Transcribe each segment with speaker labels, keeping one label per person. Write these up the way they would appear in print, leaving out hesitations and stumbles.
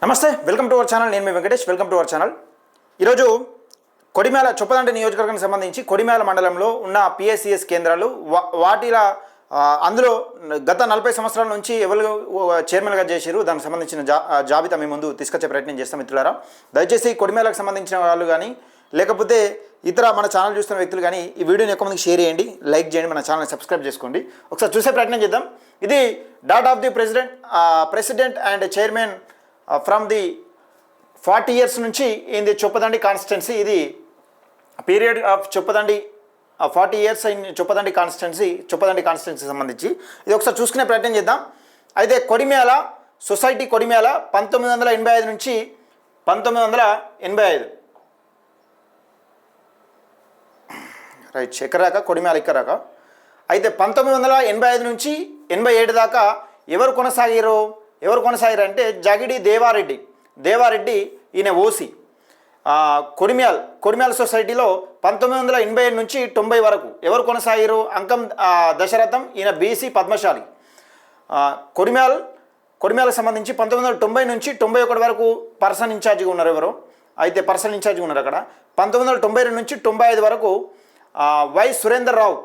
Speaker 1: నమస్తే, welcome to our channel. నేను మీ Venkatesh. Welcome to our channel. ఈరోజు కొడిమేల చొప్పదండి నియోజకవర్గానికి సంబంధించి కొడిమేల మండలంలో ఉన్న పిఎస్సిఎస్ కేంద్రాలు వాటిల అందులో గత 40 సంవత్సరాల నుంచి ఎవరు చైర్మన్గా చేశారు, దానికి సంబంధించిన జాబితా మీ ముందు తీసుకొచ్చే ప్రయత్నం చేస్తాం. మిత్రులారా, దయచేసి కొడిమేలకు సంబంధించిన వాళ్ళు కానీ లేకపోతే ఇతర మన ఛానల్ చూస్తున్న వ్యక్తులు కానీ ఈ వీడియోని ఎక్కువ మందికి షేర్ చేయండి, లైక్ చేయండి, మన ఛానల్ని సబ్స్క్రైబ్ చేసుకోండి. ఒకసారి చూసే ప్రయత్నం చేద్దాం. ఇది data of the president and chairman from the 40 years నుంచి ఇన్ ది చొప్పదండి కాన్స్టిట్యున్సీ. ఇది period of Choppadandi 40 years in Choppadandi constituency సంబంధించి ఇది ఒకసారి చూసుకునే ప్రయత్నం చేద్దాం. అయితే కొడిమేల సొసైటీ కొడిమేల 1985 నుంచి 1985 రైట్ ఎక్కరాక కొడిమేల ఎక్కరాక. అయితే 1985 నుంచి 87 దాకా ఎవరు కొనసాగారు అంటే జగిడి దేవారెడ్డి ఈయన ఓసి. కొడిమేల సొసైటీలో 1987 నుంచి 90 వరకు ఎవరు కొనసాగారు? అంకం దశరథం, ఈయన బీసీ పద్మశాలి. కొడిమేలకు సంబంధించి 1990 నుంచి 91 వరకు పర్సన్ ఇన్ఛార్జిగా ఉన్నారు ఎవరు? అయితే పర్సన్ ఇన్ఛార్జిగా ఉన్నారు అక్కడ. 1992 నుంచి 95 వరకు వై సురేందర్ రావు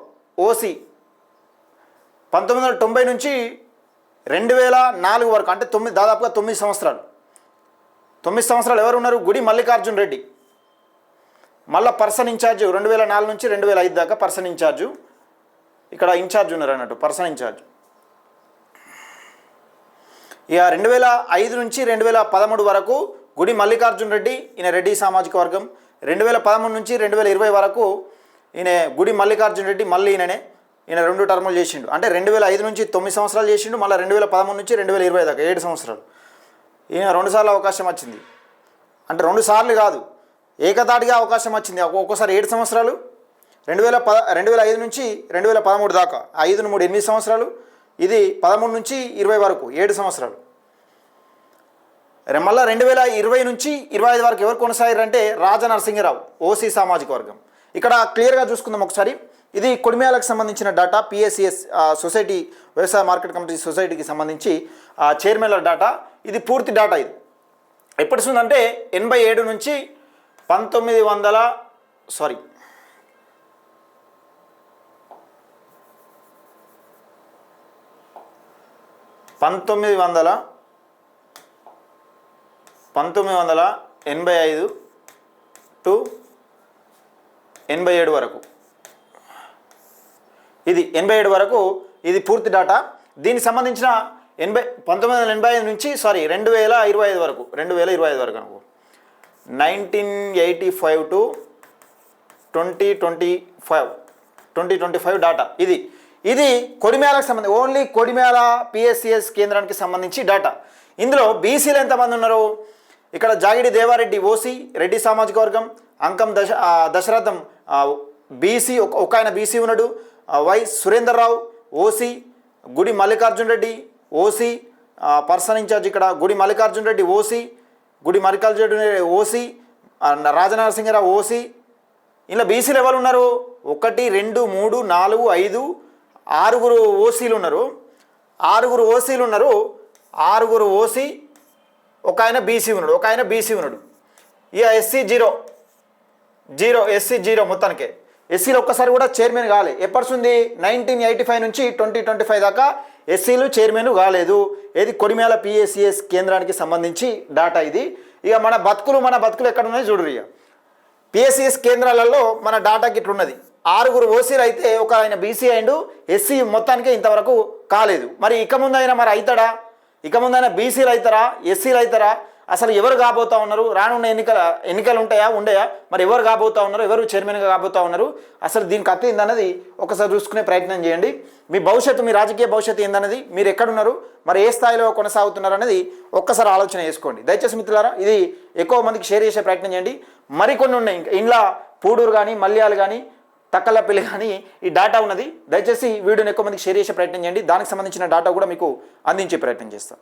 Speaker 1: ఓసి. 1990 నుంచి 2004 వరకు అంటే దాదాపుగా 9 సంవత్సరాలు ఎవరు ఉన్నారు? గుడి మల్లికార్జున్ రెడ్డి. మళ్ళీ పర్సన్ ఇన్ఛార్జ్ 2004 నుంచి 2005 దాకా పర్సన్ ఇన్ఛార్జు. ఇక్కడ ఇన్ఛార్జ్ ఉన్నారు అన్నట్టు, పర్సన్ ఇన్ఛార్జ్. ఇక 2005 నుంచి 2013 వరకు గుడి మల్లికార్జున్ రెడ్డి, ఈయన రెడ్డి సామాజిక వర్గం. 2013 నుంచి 2020 వరకు ఈయన గుడి మల్లికార్జున్ రెడ్డి, మళ్ళీ ఈయన 2 టర్ములు చేసిండు. అంటే 2005 నుంచి 9 సంవత్సరాలు చేసిండు, మళ్ళీ 2013 నుంచి 2020 దాకా 7 సంవత్సరాలు. ఈయన 2 సార్లు అవకాశం వచ్చింది. అంటే 2 సార్లు కాదు, ఏకతాటిగా అవకాశం వచ్చింది. ఒక్కోసారి 7 సంవత్సరాలు. 2005 నుంచి 2013 దాకా 5 3 8 సంవత్సరాలు. ఇది 13 నుంచి 20 వరకు 7 సంవత్సరాలు. మళ్ళీ 2020 నుంచి 25 వరకు ఎవరు కొనసాగారంటే రాజనరసింహరావు ఓసీ సామాజిక వర్గం. ఇక్కడ క్లియర్గా చూసుకుందాం ఒకసారి. ఇది కొడిమేలకు సంబంధించిన డాటా, పిఎస్సిఎస్ సొసైటీ వ్యవసాయ మార్కెట్ కమిటీ సొసైటీకి సంబంధించి చైర్మన్ల డాటా. ఇది పూర్తి డాటా. ఇది ఎప్పటి ఉందంటే 87 నుంచి 1987 టు 87 వరకు. ఇది 87 వరకు ఇది పూర్తి డాటా. దీనికి సంబంధించిన 1985 నుంచి 2025 వరకు 2025 వరకు అనుకో. 1985 టు 2025 డాటా. ఇది కొడిమేలకు సంబంధించి ఓన్లీ కొడిమేల పిఎస్సిఎస్ కేంద్రానికి సంబంధించి డాటా. ఇందులో బీసీలు ఎంతమంది ఉన్నారు? ఇక్కడ జాగిడి దేవారెడ్డి ఓసీ, రెడ్డి సామాజిక వర్గం. అంకం దశరథం బీసీ, ఒక ఆయన బీసీ ఉన్నాడు. Why Surender Rao OC, Gudi Mallikarjun Reddy OC, person in charge ఇక్కడ Gudi Mallikarjun Reddy OC, OC, Rajanarasimharao OC. ఇలా బీసీలు ఎవరు ఉన్నారు? 1 2 3 4 5 6 ఓసీలు ఉన్నారు. 6 ఓసీ, ఒక ఆయన బీసీ ఉన్నాడు. ఇక ఎస్సీ 0 మొత్తానికే. ఎస్సీలు ఒక్కసారి కూడా చైర్మన్ కాలే. ఎప్పటిది? 1985 నుంచి 2025 దాకా ఎస్సీలు చైర్మన్ కాలేదు. ఏది? కొడిమేల పిఎస్సిఎస్ కేంద్రానికి సంబంధించి డాటా ఇది. ఇక మన బతుకులు ఎక్కడ ఉన్నాయి చూడరు. ఇక పిఎస్సిఎస్ కేంద్రాలలో మన డాటాకి ఇట్లున్నది. 6 ఓసీలు అయితే ఒక ఆయన బీసీ అయిండు. ఎస్సీ మొత్తానికే ఇంతవరకు కాలేదు. మరి ఇక ముందు అయినా మరి అవుతాడా? ఇక ముందైనా బీసీలు అవుతారా, ఎస్సీలు అవుతారా? అసలు ఎవరు కాబోతా ఉన్నారు? రానున్న ఎన్నికలు ఉండయా? మరి ఎవరు కాబోతా ఉన్నారు? ఎవరు చైర్మన్గా కాబోతా ఉన్నారు? అసలు దీనికి అర్థం ఏందన్నది ఒకసారి చూసుకునే ప్రయత్నం చేయండి. మీ రాజకీయ భవిష్యత్తు ఏందన్నది, మీరు ఎక్కడున్నారు, మరి ఏ స్థాయిలో కొనసాగుతున్నారు అనేది ఒక్కసారి ఆలోచన చేసుకోండి. దయచేసి మిత్రులారా, ఇది ఎక్కువ మందికి షేర్ చేసే ప్రయత్నం చేయండి. మరికొన్ని ఉన్నాయి. ఇంట్లో పూడూరు కానీ, మల్యాలు కానీ, తక్కలపల్లి కానీ ఈ డాటా ఉన్నది. దయచేసి వీడియోని ఎక్కువ మందికి షేర్ చేసే ప్రయత్నం చేయండి. దానికి సంబంధించిన డాటా కూడా మీకు అందించే ప్రయత్నం చేస్తాను.